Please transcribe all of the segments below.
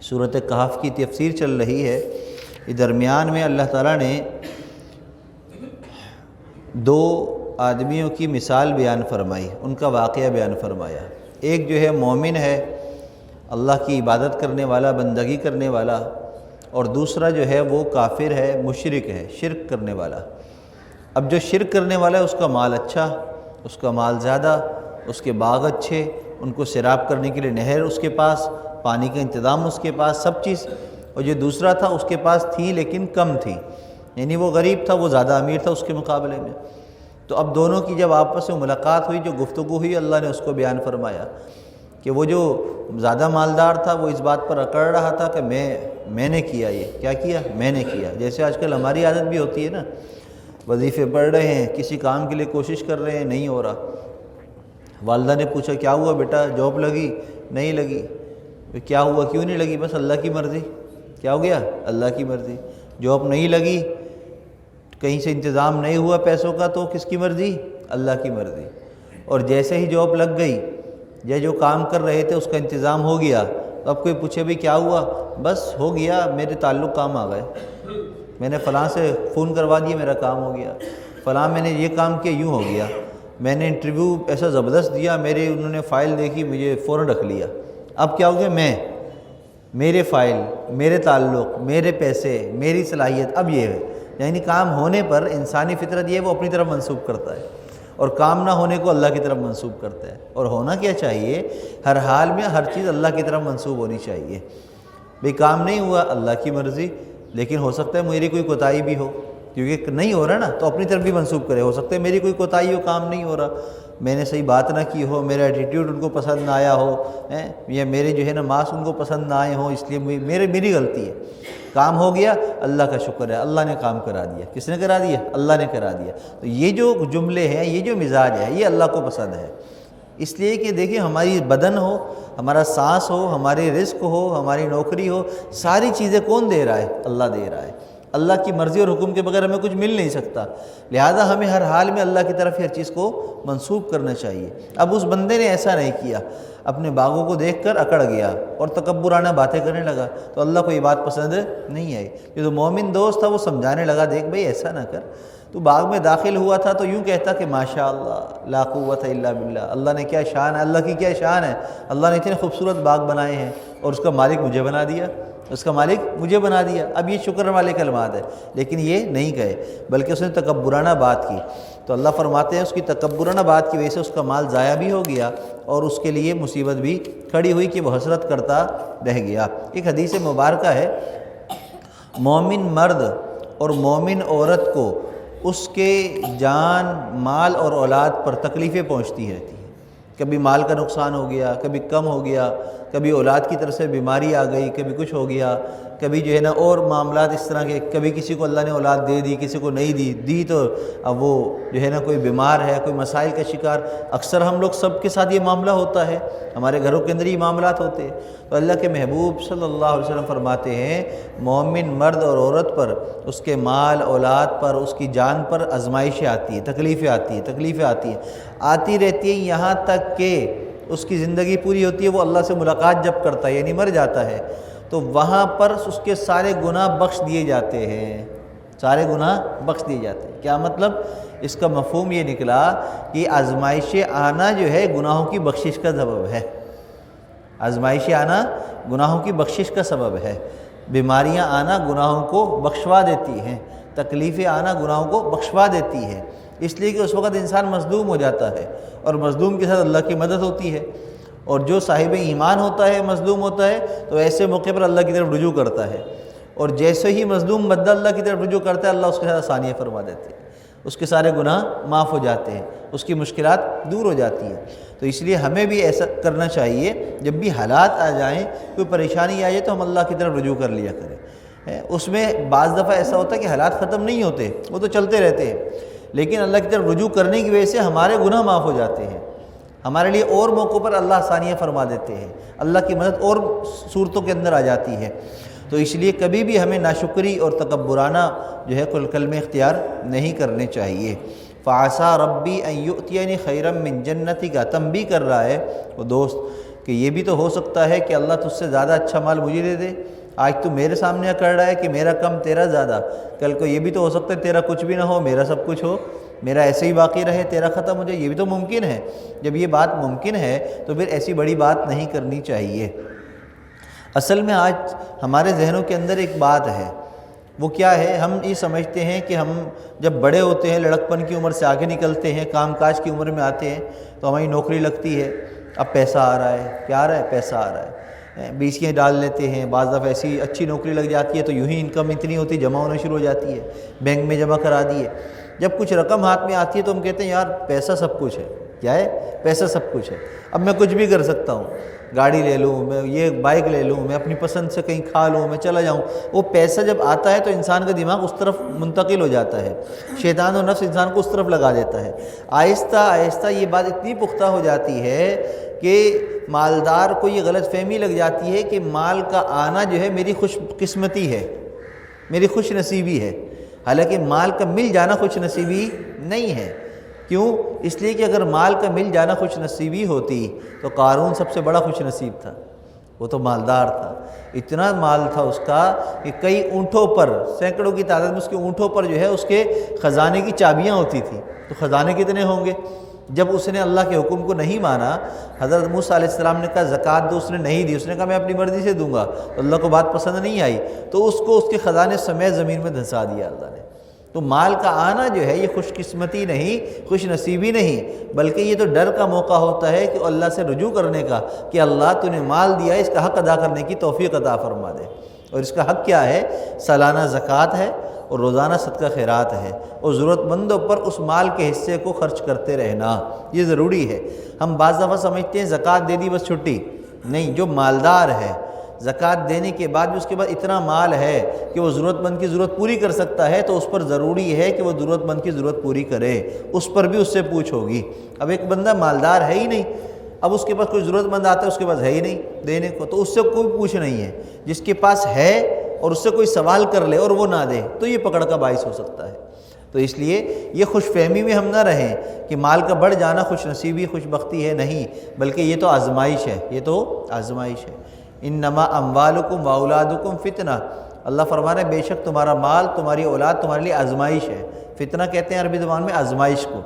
سورۃ کہف کی تفسیر چل رہی ہے، اس درمیان میں اللہ تعالیٰ نے دو آدمیوں کی مثال بیان فرمائی، ان کا واقعہ بیان فرمایا۔ ایک جو ہے مومن ہے، اللہ کی عبادت کرنے والا، بندگی کرنے والا، اور دوسرا جو ہے وہ کافر ہے، مشرک ہے، شرک کرنے والا۔ اب جو شرک کرنے والا ہے اس کا مال اچھا، اس کا مال زیادہ، اس کے باغ اچھے، ان کو سیراب کرنے کے لیے نہر اس کے پاس، پانی کا انتظام اس کے پاس، سب چیز۔ اور جو دوسرا تھا اس کے پاس تھی لیکن کم تھی، یعنی وہ غریب تھا، وہ زیادہ امیر تھا اس کے مقابلے میں۔ تو اب دونوں کی جب آپس میں ملاقات ہوئی، جو گفتگو ہوئی، اللہ نے اس کو بیان فرمایا کہ وہ جو زیادہ مالدار تھا وہ اس بات پر اکڑ رہا تھا کہ میں نے کیا، یہ کیا کیا، میں نے کیا۔ جیسے آج کل ہماری عادت بھی ہوتی ہے نا، وظیفے پڑھ رہے ہیں، کسی کام کے لیے کوشش کر رہے ہیں، نہیں ہو رہا۔ والدہ نے پوچھا کیا ہوا بیٹا، جاب لگی؟ نہیں لگی۔ کیا ہوا، کیوں نہیں لگی؟ بس اللہ کی مرضی۔ کیا ہو گیا؟ اللہ کی مرضی۔ جاب نہیں لگی، کہیں سے انتظام نہیں ہوا پیسوں کا، تو کس کی مرضی؟ اللہ کی مرضی۔ اور جیسے ہی جاب لگ گئی، یا جو کام کر رہے تھے اس کا انتظام ہو گیا، تو اب کوئی پوچھے بھی کیا ہوا؟ بس ہو گیا، میرے تعلق کام آ گئے، میں نے فلاں سے فون کروا دیا، میرا کام ہو گیا، فلاں میں نے یہ کام کیا، یوں ہو گیا، میں نے انٹرویو ایسا زبردست دیا، انہوں نے فائل دیکھی، مجھے فوراً رکھ لیا۔ اب کیا ہو گیا؟ میرے فائل، میرے تعلق، میرے پیسے، میری صلاحیت، اب یہ ہے۔ یعنی کام ہونے پر انسانی فطرت یہ ہے، وہ اپنی طرف منسوب کرتا ہے، اور کام نہ ہونے کو اللہ کی طرف منسوب کرتا ہے۔ اور ہونا کیا چاہیے؟ ہر حال میں ہر چیز اللہ کی طرف منسوب ہونی چاہیے۔ بھئی کام نہیں ہوا، اللہ کی مرضی، لیکن ہو سکتا ہے میری کوئی کوتاہی بھی ہو، کیونکہ نہیں ہو رہا نا، تو اپنی طرف بھی منسوب کرے۔ ہو سکتا ہے میری کوئی کوتاہی ہو، کام نہیں ہو رہا، میں نے صحیح بات نہ کی ہو، میرا ایٹیٹیوڈ ان کو پسند نہ آیا ہو، یا میرے جو ہے نا مارکس ان کو پسند نہ آئے ہوں، اس لیے میری غلطی ہے۔ کام ہو گیا، اللہ کا شکر ہے، اللہ نے کام کرا دیا۔ کس نے کرا دیا؟ اللہ نے کرا دیا۔ تو یہ جو جملے ہیں، یہ جو مزاج ہے، یہ اللہ کو پسند ہے۔ اس لیے کہ دیکھیں، ہماری بدن ہو، ہمارا سانس ہو، ہماری رزق ہو، ہماری نوکری ہو، ساری چیزیں کون دے رہا ہے؟ اللہ دے رہا ہے۔ اللہ کی مرضی اور حکم کے بغیر ہمیں کچھ مل نہیں سکتا، لہذا ہمیں ہر حال میں اللہ کی طرف ہر چیز کو منسوب کرنا چاہیے۔ اب اس بندے نے ایسا نہیں کیا، اپنے باغوں کو دیکھ کر اکڑ گیا اور تکبرانہ باتیں کرنے لگا، تو اللہ کو یہ بات پسند نہیں آئی۔ یہ تو مومن دوست تھا، وہ سمجھانے لگا، دیکھ بھئی ایسا نہ کر، تو باغ میں داخل ہوا تھا تو یوں کہتا کہ ماشاءاللہ لا قوت الا باللہ، اللہ نے کیا شان ہے، اللہ کی کیا شان ہے، اللہ نے اتنے خوبصورت باغ بنائے ہیں اور اس کا مالک مجھے بنا دیا، اس کا مالک مجھے بنا دیا۔ اب یہ شکر والے کلمات ہے، لیکن یہ نہیں کہے، بلکہ اس نے تکبرانہ بات کی۔ تو اللہ فرماتے ہیں اس کی تکبرانہ بات کی وجہ سے اس کا مال ضائع بھی ہو گیا، اور اس کے لیے مصیبت بھی کھڑی ہوئی کہ وہ حسرت کرتا رہ گیا۔ ایک حدیث مبارکہ ہے، مومن مرد اور مومن عورت کو اس کے جان، مال اور اولاد پر تکلیفیں پہنچتی رہتی ہیں۔ کبھی مال کا نقصان ہو گیا، کبھی کم ہو گیا، کبھی اولاد کی طرف سے بیماری آ گئی، کبھی کچھ ہو گیا، کبھی جو ہے نا اور معاملات اس طرح کے، کبھی کسی کو اللہ نے اولاد دے دی، کسی کو نہیں دی تو اب وہ جو ہے نا کوئی بیمار ہے، کوئی مسائل کا شکار۔ اکثر ہم لوگ سب کے ساتھ یہ معاملہ ہوتا ہے، ہمارے گھروں کے اندر یہ معاملات ہوتے ہیں۔ تو اللہ کے محبوب صلی اللہ علیہ وسلم فرماتے ہیں، مومن مرد اور عورت پر، اس کے مال اولاد پر، اس کی جان پر آزمائشیں آتی ہیں، تکلیفیں آتی رہتی ہیں، یہاں تک کہ اس کی زندگی پوری ہوتی ہے، وہ اللہ سے ملاقات جب کرتا ہے، یعنی مر جاتا ہے، تو وہاں پر اس کے سارے گناہ بخش دیے جاتے ہیں، سارے گناہ بخش دیے جاتے ہیں۔ کیا مطلب؟ اس کا مفہوم یہ نکلا کہ آزمائش آنا جو ہے گناہوں کی بخشش کا سبب ہے، آزمائش آنا گناہوں کی بخشش کا سبب ہے، بیماریاں آنا گناہوں کو بخشوا دیتی ہیں، تکلیفیں آنا گناہوں کو بخشوا دیتی ہے، اس لیے کہ اس وقت انسان مظلوم ہو جاتا ہے، اور مظلوم کے ساتھ اللہ کی مدد ہوتی ہے، اور جو صاحب ایمان ہوتا ہے، مظلوم ہوتا ہے، تو ایسے موقع پر اللہ کی طرف رجوع کرتا ہے، اور جیسے ہی مظلوم بندہ اللہ کی طرف رجوع کرتا ہے، اللہ اس کے ساتھ آسانیاں فرما دیتے ہیں، اس کے سارے گناہ معاف ہو جاتے ہیں، اس کی مشکلات دور ہو جاتی ہیں۔ تو اس لیے ہمیں بھی ایسا کرنا چاہیے، جب بھی حالات آ جائیں، کوئی پریشانی آ جائے، تو ہم اللہ کی طرف رجوع کر لیا کریں۔ اس میں بعض دفعہ ایسا ہوتا ہے کہ حالات ختم نہیں ہوتے، وہ تو چلتے رہتے ہیں، لیکن اللہ کی طرف رجوع کرنے کی وجہ سے ہمارے گناہ معاف ہو جاتے ہیں، ہمارے لیے اور موقعوں پر اللہ آسانیاں فرما دیتے ہیں، اللہ کی مدد اور صورتوں کے اندر آ جاتی ہے۔ تو اس لیے کبھی بھی ہمیں ناشکری اور تکبرانہ جو ہے کلمے اختیار نہیں کرنے چاہیے۔ فعسى ربی ان یؤتینی خیرا من جنتی کا تنبیہ کر رہا ہے وہ دوست کہ یہ بھی تو ہو سکتا ہے کہ اللہ تجھ سے زیادہ اچھا مال مجھے دے دے، آج تو میرے سامنے کر رہا ہے کہ میرا کم تیرا زیادہ، کل کو یہ بھی تو ہو سکتا ہے تیرا کچھ بھی نہ ہو میرا سب کچھ ہو، میرا ایسے ہی باقی رہے تیرا ختم ہو جائے، یہ بھی تو ممکن ہے۔ جب یہ بات ممکن ہے تو پھر ایسی بڑی بات نہیں کرنی چاہیے۔ اصل میں آج ہمارے ذہنوں کے اندر ایک بات ہے، وہ کیا ہے، ہم یہ سمجھتے ہیں کہ ہم جب بڑے ہوتے ہیں، لڑکپن کی عمر سے آگے نکلتے ہیں، کام کاج کی عمر میں آتے ہیں تو ہماری نوکری لگتی ہے، اب پیسہ آ رہا ہے، کیا آ رہا ہے، پیسہ آ رہا ہے، بیسیاں ڈال لیتے ہیں، بعض دفعہ ایسی اچھی نوکری لگ جاتی ہے تو یوں ہی انکم اتنی ہوتی جمع ہونا شروع ہو جاتی ہے، بینک میں جمع کرا دیے، جب کچھ رقم ہاتھ میں آتی ہے تو ہم کہتے ہیں یار پیسہ سب کچھ ہے، کیا ہے، پیسہ سب کچھ ہے، اب میں کچھ بھی کر سکتا ہوں، گاڑی لے لوں، میں یہ بائک لے لوں، میں اپنی پسند سے کہیں کھا لوں، میں چلا جاؤں۔ وہ پیسہ جب آتا ہے تو انسان کا دماغ اس طرف منتقل ہو جاتا ہے، شیطان و نفس انسان کو اس طرف لگا دیتا ہے، آہستہ آہستہ یہ بات اتنی پختہ ہو جاتی ہے کہ مالدار کو یہ غلط فہمی لگ جاتی ہے کہ مال کا آنا جو ہے میری خوش قسمتی ہے، میری خوش نصیبی ہے، حالانکہ مال کا مل جانا خوش نصیبی نہیں ہے۔ کیوں؟ اس لیے کہ اگر مال کا مل جانا خوش نصیبی ہوتی تو قارون سب سے بڑا خوش نصیب تھا، وہ تو مالدار تھا، اتنا مال تھا اس کا کہ کئی اونٹوں پر، سینکڑوں کی تعداد میں اس کے اونٹوں پر جو ہے اس کے خزانے کی چابیاں ہوتی تھیں، تو خزانے کتنے ہوں گے؟ جب اس نے اللہ کے حکم کو نہیں مانا، حضرت موسیٰ علیہ السلام نے کہا زکوٰۃ دو، اس نے نہیں دی، اس نے کہا میں اپنی مرضی سے دوں گا، تو اللہ کو بات پسند نہیں آئی تو اس کو اس کے خزانے سمیت زمین میں دھنسا دیا اللہ نے۔ تو مال کا آنا جو ہے یہ خوش قسمتی نہیں، خوش نصیبی نہیں، بلکہ یہ تو ڈر کا موقع ہوتا ہے کہ اللہ سے رجوع کرنے کا، کہ اللہ تو نے مال دیا ہے، اس کا حق ادا کرنے کی توفیق عطا فرما دے۔ اور اس کا حق کیا ہے؟ سالانہ زکوٰۃ ہے اور روزانہ صدقہ خیرات ہے، اور ضرورت مندوں پر اس مال کے حصے کو خرچ کرتے رہنا، یہ ضروری ہے۔ ہم بعض دفعہ سمجھتے ہیں زکوٰۃ دے دی بس چھٹی، نہیں، جو مالدار ہے زکوٰۃ دینے کے بعد بھی اس کے بعد اتنا مال ہے کہ وہ ضرورت مند کی ضرورت پوری کر سکتا ہے تو اس پر ضروری ہے کہ وہ ضرورت مند کی ضرورت پوری کرے، اس پر بھی اس سے پوچھ ہوگی۔ اب ایک بندہ مالدار ہے ہی نہیں، اب اس کے پاس کوئی ضرورت مند آتا ہے، اس کے پاس ہے ہی نہیں دینے کو، تو اس سے کوئی پوچھ نہیں ہے۔ جس کے پاس ہے اور اس سے کوئی سوال کر لے اور وہ نہ دے تو یہ پکڑ کا باعث ہو سکتا ہے۔ تو اس لیے یہ خوش فہمی میں ہم نہ رہیں کہ مال کا بڑھ جانا خوش نصیبی، خوش بختی ہے، نہیں، بلکہ یہ تو آزمائش ہے، یہ تو آزمائش ہے۔ انما اموالکم واولادکم فتنہ، اللہ فرما رہا ہے بے شک تمہارا مال، تمہاری اولاد تمہارے لیے آزمائش ہے۔ فتنہ کہتے ہیں عربی زبان میں آزمائش کو۔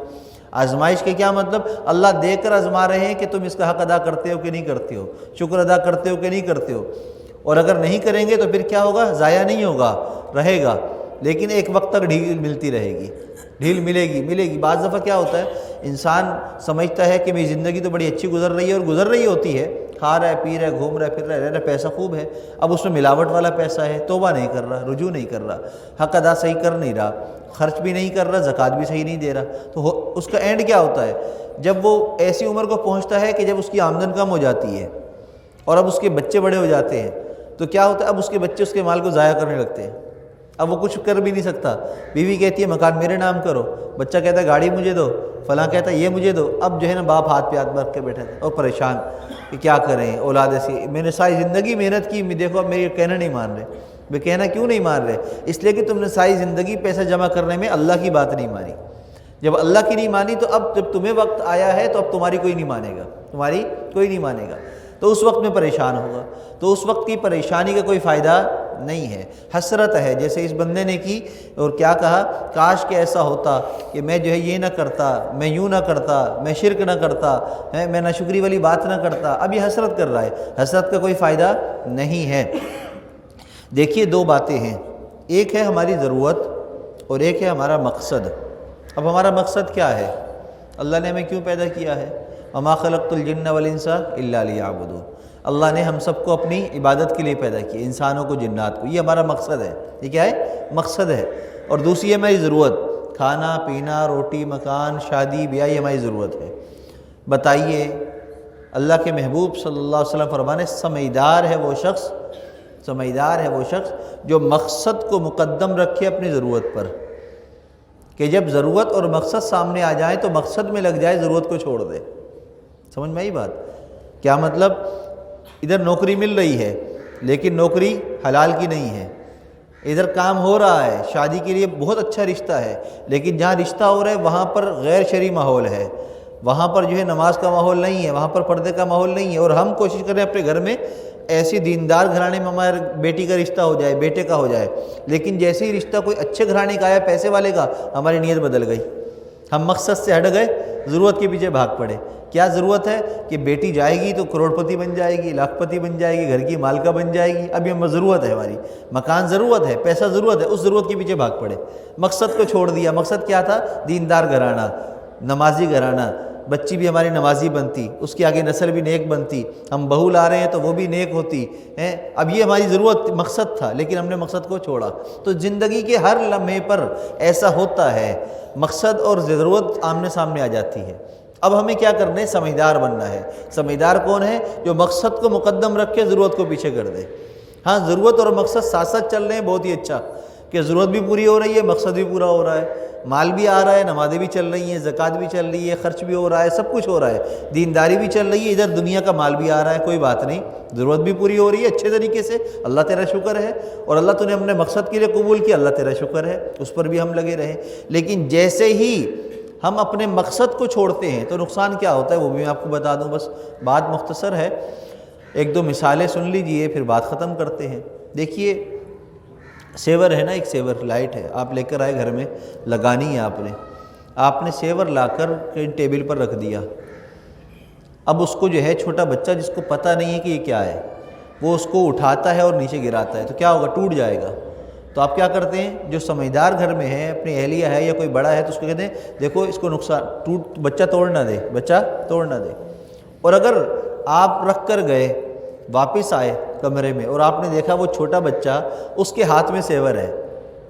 آزمائش کے کیا مطلب؟ اللہ دے کر آزما رہے ہیں کہ تم اس کا حق ادا کرتے ہو کہ نہیں کرتے ہو، شکر ادا کرتے ہو کہ نہیں کرتے ہو، اور اگر نہیں کریں گے تو پھر کیا ہوگا؟ ضائع نہیں ہوگا، رہے گا، لیکن ایک وقت تک ڈھیل ملتی رہے گی، ڈھیل ملے گی۔ بعض دفعہ کیا ہوتا ہے، انسان سمجھتا ہے کہ میری زندگی تو بڑی اچھی گزر رہی ہے، اور گزر رہی ہوتی ہے، کھا رہا ہے، پی رہا ہے، گھوم رہا ہے، پھر رہا ہے، پیسہ خوب ہے، اب اس میں ملاوٹ والا پیسہ ہے، توبہ نہیں کر رہا، رجوع نہیں کر رہا، حق ادا صحیح کر نہیں رہا، خرچ بھی نہیں کر رہا، زکوٰۃ بھی صحیح نہیں دے رہا، تو اس کا اینڈ کیا ہوتا ہے؟ جب وہ ایسی عمر کو پہنچتا ہے کہ جب اس کی آمدن کم ہو جاتی ہے اور اب اس کے بچے بڑے ہو جاتے ہیں، تو کیا ہوتا ہے؟ اب اس کے بچے اس کے مال کو ضائع کرنے لگتے ہیں، اب وہ کچھ کر بھی نہیں سکتا۔ بیوی کہتی ہے مکان میرے نام کرو، بچہ کہتا ہے گاڑی مجھے دو، فلاں کہتا ہے یہ مجھے دو، اب جو ہے نا باپ ہاتھ پہ ہاتھ رکھ کے بیٹھا ہے اور پریشان کہ کیا کریں، اولاد ایسی، میں نے ساری زندگی محنت کی، دیکھو اب میری کہنا نہیں مان رہے۔ میں کہنا کیوں نہیں مان رہے؟ اس لیے کہ تم نے ساری زندگی پیسہ جمع کرنے میں اللہ کی بات نہیں مانی۔ جب اللہ کی نہیں مانی تو اب جب تمہیں وقت آیا ہے تو اب تمہاری کوئی نہیں مانے گا، تمہاری کوئی نہیں مانے گا، تو اس وقت میں پریشان ہوگا، تو اس وقت کی پریشانی کا کوئی فائدہ نہیں ہے، حسرت ہے، جیسے اس بندے نے کی اور کیا کہا، کاش کہ ایسا ہوتا کہ میں جو ہے یہ نہ کرتا، میں یوں نہ کرتا، میں شرک نہ کرتا، میں ناشکری والی بات نہ کرتا۔ اب یہ حسرت کر رہا ہے، حسرت کا کوئی فائدہ نہیں ہے۔ دیکھیے دو باتیں ہیں، ایک ہے ہماری ضرورت اور ایک ہے ہمارا مقصد۔ اب ہمارا مقصد کیا ہے؟ اللہ نے ہمیں کیوں پیدا کیا ہے؟ وما خلقت الجن والانس الا لیعبدون، اللہ نے ہم سب کو اپنی عبادت کے لیے پیدا کیا، انسانوں کو، جنات کو، یہ ہمارا مقصد ہے۔ یہ کیا ہے؟ مقصد ہے۔ اور دوسری ہے ہماری ضرورت، کھانا پینا، روٹی مکان، شادی بیاہ، یہ ہماری ضرورت ہے۔ بتائیے اللہ کے محبوب صلی اللہ علیہ وسلم فرمانے سمجھدار ہے وہ شخص، سمجھدار ہے وہ شخص جو مقصد کو مقدم رکھے اپنی ضرورت پر، کہ جب ضرورت اور مقصد سامنے آ جائیں تو مقصد میں لگ جائے، ضرورت کو چھوڑ دے۔ سمجھ میں آئی بات؟ کیا مطلب؟ ادھر نوکری مل رہی ہے لیکن نوکری حلال کی نہیں ہے، ادھر کام ہو رہا ہے، شادی کے لیے بہت اچھا رشتہ ہے، لیکن جہاں رشتہ ہو رہا ہے وہاں پر غیر شرعی ماحول ہے، وہاں پر جو ہے نماز کا ماحول نہیں ہے، وہاں پر پردے کا ماحول نہیں ہے، اور ہم کوشش کریں اپنے گھر میں ایسی دیندار گھرانے میں ہمارے بیٹی کا رشتہ ہو جائے، بیٹے کا ہو جائے، لیکن جیسے ہی رشتہ کوئی اچھے گھرانے کا آیا، پیسے والے کا، ہماری نیت بدل گئی، ہم مقصد سے ہٹ گئے، ضرورت کے پیچھے بھاگ پڑے۔ کیا ضرورت ہے کہ بیٹی جائے گی تو کروڑ پتی بن جائے گی، لاکھ پتی بن جائے گی، گھر کی مالکہ بن جائے گی، اب یہ ضرورت ہے، ہماری مکان ضرورت ہے، پیسہ ضرورت ہے، اس ضرورت کے پیچھے بھاگ پڑے، مقصد کو چھوڑ دیا۔ مقصد کیا تھا؟ دیندار گھرانہ، نمازی گھرانہ، بچی بھی ہماری نمازی بنتی، اس کے آگے نسل بھی نیک بنتی، ہم بہو لا رہے ہیں تو وہ بھی نیک ہوتی ہے۔ اب یہ ہماری ضرورت مقصد تھا، لیکن ہم نے مقصد کو چھوڑا۔ تو زندگی کے ہر لمحے پر ایسا ہوتا ہے، مقصد اور ضرورت آمنے سامنے آ جاتی ہے۔ اب ہمیں کیا کرنا ہے؟ سمجھدار بننا ہے۔ سمجھدار کون ہے؟ جو مقصد کو مقدم رکھ کے ضرورت کو پیچھے کر دے۔ ہاں، ضرورت اور مقصد ساتھ ساتھ چل رہے ہیں، بہت ہی اچھا کہ ضرورت بھی پوری ہو رہی ہے، مقصد بھی پورا ہو رہا ہے، مال بھی آ رہا ہے، نمازیں بھی چل رہی ہیں، زکوٰۃ بھی چل رہی ہے، خرچ بھی ہو رہا ہے، سب کچھ ہو رہا ہے، دینداری بھی چل رہی ہے، ادھر دنیا کا مال بھی آ رہا ہے، کوئی بات نہیں، ضرورت بھی پوری ہو رہی ہے اچھے طریقے سے، اللہ تیرا شکر ہے، اور اللہ تو نے اپنے مقصد کے لیے قبول کیا، اللہ تیرا شکر ہے، اس پر بھی ہم لگے رہے۔ لیکن جیسے ہی ہم اپنے مقصد کو چھوڑتے ہیں تو نقصان کیا ہوتا ہے وہ بھی میں آپ کو بتا دوں، بس بات مختصر ہے، ایک دو مثالیں سن لیجئے پھر بات ختم کرتے ہیں۔ دیکھیے، سیور ہے نا، ایک سیور لائٹ ہے، آپ لے کر آئے گھر میں، لگانی ہے آپ نے سیور لا کر ٹیبل پر رکھ دیا۔ اب اس کو جو ہے چھوٹا بچہ جس کو پتہ نہیں ہے کہ یہ کیا ہے، وہ اس کو اٹھاتا ہے اور نیچے گراتا ہے تو کیا ہوگا؟ ٹوٹ جائے گا۔ تو آپ کیا کرتے ہیں؟ جو سمجھدار گھر میں ہے، اپنی اہلیہ ہے یا کوئی بڑا ہے تو اس کو کہتے ہیں دیکھو اس کو نقصان، بچہ توڑ نہ دے۔ اور اگر آپ رکھ کر گئے، واپس آئے کمرے میں اور آپ نے دیکھا وہ چھوٹا بچہ، اس کے ہاتھ میں سیور ہے،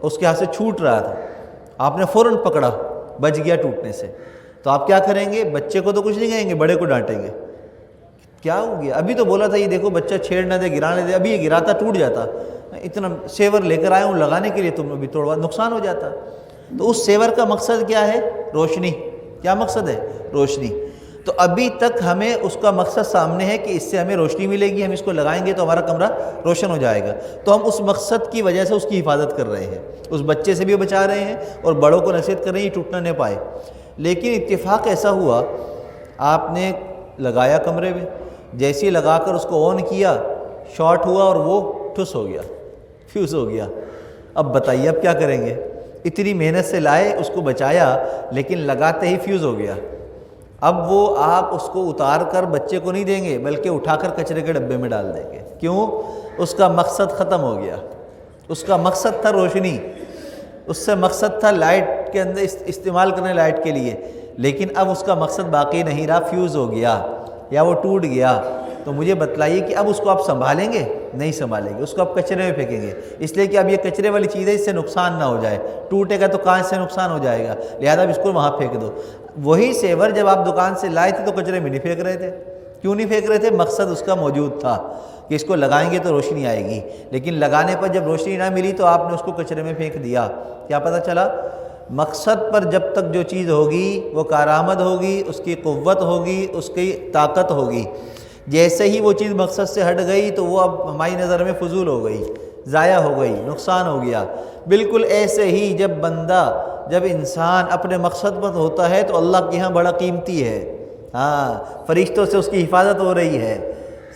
اس کے ہاتھ سے چھوٹ رہا تھا، آپ نے فوراً پکڑا، بچ گیا ٹوٹنے سے، تو آپ کیا کریں گے؟ بچے کو تو کچھ نہیں کہیں گے، بڑے کو ڈانٹیں گے، کیا ہو گیا؟ ابھی تو بولا تھا یہ دیکھو بچہ چھیڑ نہ دے، گرانے دے، ابھی یہ گراتا ٹوٹ جاتا، اتنا سیور لے کر آئے ہوں لگانے کے لیے، تم ابھی توڑوا، نقصان ہو جاتا۔ تو اس سیور کا مقصد کیا ہے؟ روشنی۔ کیا مقصد ہے؟ روشنی۔ تو ابھی تک ہمیں اس کا مقصد سامنے ہے کہ اس سے ہمیں روشنی ملے گی، ہم اس کو لگائیں گے تو ہمارا کمرہ روشن ہو جائے گا، تو ہم اس مقصد کی وجہ سے اس کی حفاظت کر رہے ہیں، اس بچے سے بھی بچا رہے ہیں اور بڑوں کو نصیحت کر رہے ہیں یہ ٹوٹنا نہ پائے۔ لیکن اتفاق ایسا ہوا، آپ نے لگایا کمرے میں، جیسے ہی لگا کر اس کو آن کیا، شارٹ ہوا اور وہ ٹھس ہو گیا، فیوز ہو گیا۔ اب بتائیے اب کیا کریں گے؟ اتنی محنت سے لائے، اس کو بچایا، لیکن لگاتے ہی فیوز ہو گیا۔ اب وہ آپ اس کو اتار کر بچے کو نہیں دیں گے، بلکہ اٹھا کر کچرے کے ڈبے میں ڈال دیں گے۔ کیوں؟ اس کا مقصد ختم ہو گیا۔ اس کا مقصد تھا روشنی، اس سے مقصد تھا لائٹ کے اندر استعمال کرنے لائٹ کے لیے، لیکن اب اس کا مقصد باقی نہیں رہا، فیوز ہو گیا یا وہ ٹوٹ گیا۔ تو مجھے بتلائیے کہ اب اس کو آپ سنبھالیں گے؟ نہیں سنبھالیں گے، اس کو آپ کچرے میں پھینکیں گے، اس لیے کہ اب یہ کچرے والی چیز ہے، اس سے نقصان نہ ہو جائے، ٹوٹے گا تو کانچ سے نقصان ہو جائے گا، لہذا اب اس کو وہاں پھینک دو۔ وہی سیور جب آپ دکان سے لائے تھے تو کچرے میں نہیں پھینک رہے تھے، کیوں نہیں پھینک رہے تھے؟ مقصد اس کا موجود تھا کہ اس کو لگائیں گے تو روشنی آئے گی، لیکن لگانے پر جب روشنی نہ ملی تو آپ نے اس کو کچرے میں پھینک دیا۔ کیا پتہ چلا؟ مقصد پر جب تک جو چیز ہوگی وہ کارآمد ہوگی، اس کی قوت ہوگی، اس کی طاقت ہوگی، جیسے ہی وہ چیز مقصد سے ہٹ گئی تو وہ اب ہماری نظر میں فضول ہو گئی، ضائع ہو گئی، نقصان ہو گیا۔ بالکل ایسے ہی جب انسان اپنے مقصد پر ہوتا ہے تو اللہ کے ہاں بڑا قیمتی ہے۔ ہاں، فرشتوں سے اس کی حفاظت ہو رہی ہے،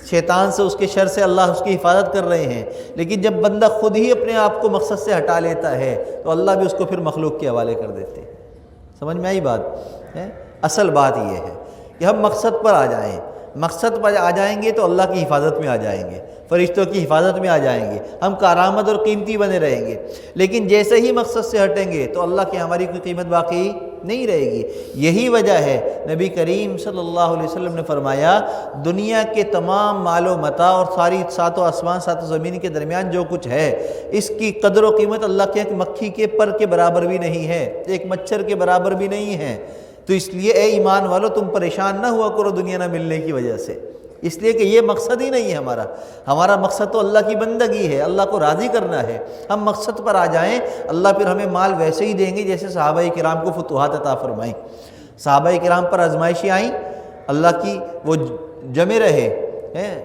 شیطان سے، اس کے شر سے اللہ اس کی حفاظت کر رہے ہیں۔ لیکن جب بندہ خود ہی اپنے آپ کو مقصد سے ہٹا لیتا ہے تو اللہ بھی اس کو پھر مخلوق کے حوالے کر دیتے ہیں۔ سمجھ میں آئی بات ہے؟ اصل بات یہ ہے کہ ہم مقصد پر آ جائیں، مقصد پر آ جائیں گے تو اللہ کی حفاظت میں آ جائیں گے، فرشتوں کی حفاظت میں آ جائیں گے، ہم کارآمد اور قیمتی بنے رہیں گے۔ لیکن جیسے ہی مقصد سے ہٹیں گے تو اللہ کی ہماری کوئی قیمت باقی نہیں رہے گی۔ یہی وجہ ہے نبی کریم صلی اللہ علیہ وسلم نے فرمایا، دنیا کے تمام مال و متاع اور ساری ساتوں آسمان ساتوں زمین کے درمیان جو کچھ ہے، اس کی قدر و قیمت اللہ کے ایک مکھی کے پر کے برابر بھی نہیں ہے، ایک مچھر کے برابر بھی نہیں ہے۔ تو اس لیے اے ایمان والو، تم پریشان نہ ہوا کرو دنیا نہ ملنے کی وجہ سے، اس لیے کہ یہ مقصد ہی نہیں ہے ہمارا مقصد تو اللہ کی بندگی ہے، اللہ کو راضی کرنا ہے۔ ہم مقصد پر آ جائیں، اللہ پھر ہمیں مال ویسے ہی دیں گے جیسے صحابہ کرام کو فتوحات عطا فرمائیں۔ صحابہ کرام پر آزمائشیں آئیں، اللہ کی وہ جمے رہے،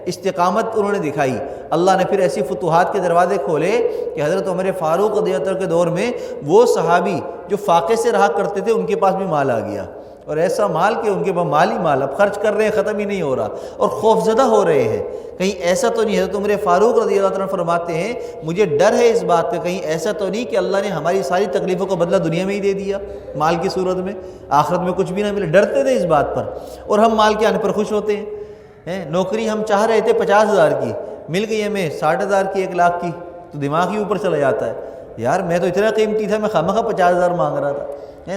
استقامت انہوں نے دکھائی، اللہ نے پھر ایسی فتوحات کے دروازے کھولے کہ حضرت عمر فاروق رضی اللہ عنہ کے دور میں وہ صحابی جو فاقے سے رہا کرتے تھے ان کے پاس بھی مال آ گیا، اور ایسا مال کہ ان کے پاس مال ہی مال، اب خرچ کر رہے ہیں ختم ہی نہیں ہو رہا، اور خوف زدہ ہو رہے ہیں کہیں ایسا تو نہیں ہے۔ حضرت عمر فاروق رضی اللہ عنہ فرماتے ہیں مجھے ڈر ہے اس بات کا کہیں ایسا تو نہیں کہ اللہ نے ہماری ساری تکلیفوں کا بدلہ دنیا میں ہی دے دیا مال کی صورت میں، آخرت میں کچھ بھی نہ ملے۔ ڈرتے تھے اس بات پر، اور ہم مال کے آنے پر خوش ہوتے ہیں۔ نوکری ہم چاہ رہے تھے 50,000 کی، مل گئی ہمیں 60,000 کی، 1 لاکھ کی، تو دماغ ہی اوپر چلا جاتا ہے، یار میں تو اتنا قیمتی تھا، میں خواہ 50,000 مانگ رہا تھا۔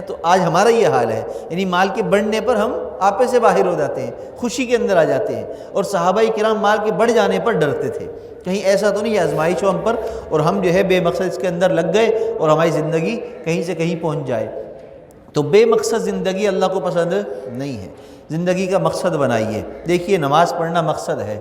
تو آج ہمارا یہ حال ہے، یعنی مال کے بڑھنے پر ہم آپے سے باہر ہو جاتے ہیں، خوشی کے اندر آ جاتے ہیں، اور صحابہ کرام مال کے بڑھ جانے پر ڈرتے تھے کہیں ایسا تو نہیں یہ آزمائش ہو ہم پر اور ہم جو ہے بے مقصد اس کے اندر لگ گئے اور ہماری زندگی کہیں سے کہیں پہنچ جائے۔ تو بے مقصد زندگی اللہ کو پسند نہیں ہے، زندگی کا مقصد بنائیے۔ دیکھیے نماز پڑھنا مقصد ہے،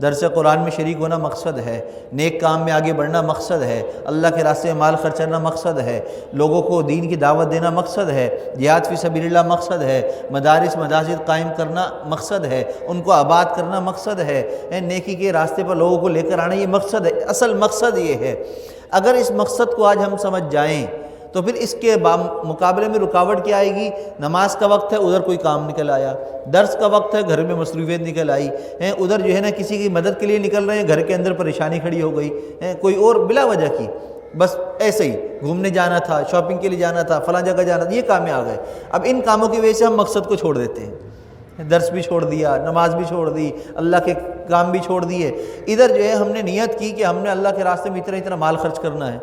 درس قرآن میں شریک ہونا مقصد ہے، نیک کام میں آگے بڑھنا مقصد ہے، اللہ کے راستے میں مال خرچ کرنا مقصد ہے، لوگوں کو دین کی دعوت دینا مقصد ہے، جہاد فی سبیل اللہ مقصد ہے، مدارس مساجد قائم کرنا مقصد ہے، ان کو آباد کرنا مقصد ہے، نیکی کے راستے پر لوگوں کو لے کر آنا یہ مقصد ہے۔ اصل مقصد یہ ہے، اگر اس مقصد کو آج ہم سمجھ جائیں تو پھر اس کے مقابلے میں رکاوٹ کیا آئے گی؟ نماز کا وقت ہے ادھر کوئی کام نکل آیا، درس کا وقت ہے گھر میں مصروفیت نکل آئی، ادھر جو ہے نا کسی کی مدد کے لیے نکل رہے ہیں، گھر کے اندر پریشانی کھڑی ہو گئی، کوئی اور بلا وجہ کی، بس ایسے ہی گھومنے جانا تھا، شاپنگ کے لیے جانا تھا، فلاں جگہ جانا تھا، یہ کام میں آ گئے۔ اب ان کاموں کی وجہ سے ہم مقصد کو چھوڑ دیتے ہیں، درس بھی چھوڑ دیا، نماز بھی چھوڑ دی، اللہ کے کام بھی چھوڑ دیے۔ ادھر جو ہے ہم نے نیت کی کہ ہم نے اللہ کے راستے میں اتنا اتنا مال خرچ کرنا ہے،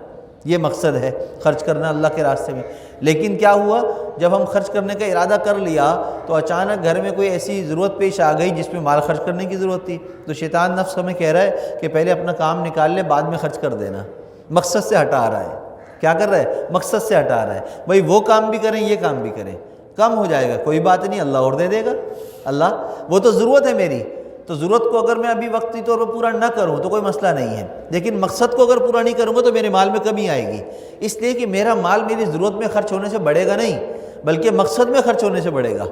یہ مقصد ہے خرچ کرنا اللہ کے راستے میں، لیکن کیا ہوا جب ہم خرچ کرنے کا ارادہ کر لیا تو اچانک گھر میں کوئی ایسی ضرورت پیش آ گئی جس میں مال خرچ کرنے کی ضرورت تھی، تو شیطان نفس ہمیں کہہ رہا ہے کہ پہلے اپنا کام نکال لے بعد میں خرچ کر دینا، مقصد سے ہٹا رہا ہے۔ کیا کر رہا ہے؟ مقصد سے ہٹا رہا ہے، بھائی وہ کام بھی کریں یہ کام بھی کریں، کم ہو جائے گا کوئی بات نہیں، اللہ اور دے دے گا، اللہ وہ تو ضرورت ہے میری، تو ضرورت کو اگر میں ابھی وقتی طور پر پورا نہ کروں تو کوئی مسئلہ نہیں ہے، لیکن مقصد کو اگر پورا نہیں کروں گا تو میرے مال میں کمی آئے گی، اس لیے کہ میرا مال میری ضرورت میں خرچ ہونے سے بڑھے گا نہیں بلکہ مقصد میں خرچ ہونے سے بڑھے گا۔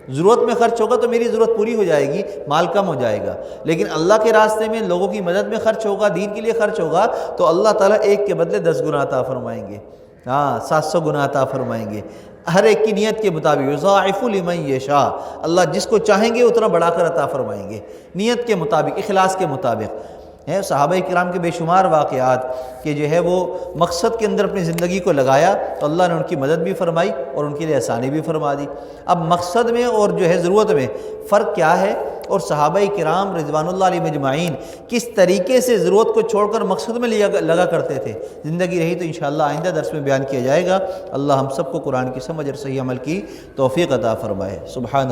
ضرورت میں خرچ ہوگا تو میری ضرورت پوری ہو جائے گی، مال کم ہو جائے گا، لیکن اللہ کے راستے میں لوگوں کی مدد میں خرچ ہوگا، دین کے لیے خرچ ہوگا تو اللہ تعالیٰ ایک کے بدلے 10 گنا عطا فرمائیں گے، 700 گنا عطا فرمائیں گے، ہر ایک کی نیت کے مطابق۔ یضاعف لمن یشاء، اللہ جس کو چاہیں گے اتنا بڑھا کر عطا فرمائیں گے، نیت کے مطابق، اخلاص کے مطابق۔ صحابہ کرام کے بے شمار واقعات کہ جو ہے وہ مقصد کے اندر اپنی زندگی کو لگایا تو اللہ نے ان کی مدد بھی فرمائی اور ان کے لیے آسانی بھی فرما دی۔ اب مقصد میں اور جو ہے ضرورت میں فرق کیا ہے، اور صحابہ کرام رضوان اللہ علیہم اجمعین کس طریقے سے ضرورت کو چھوڑ کر مقصد میں لگا کرتے تھے، زندگی رہی تو انشاءاللہ آئندہ درس میں بیان کیا جائے گا۔ اللہ ہم سب کو قرآن کی سمجھ اور صحیح عمل کی توفیق عطا فرمائے۔ سبحان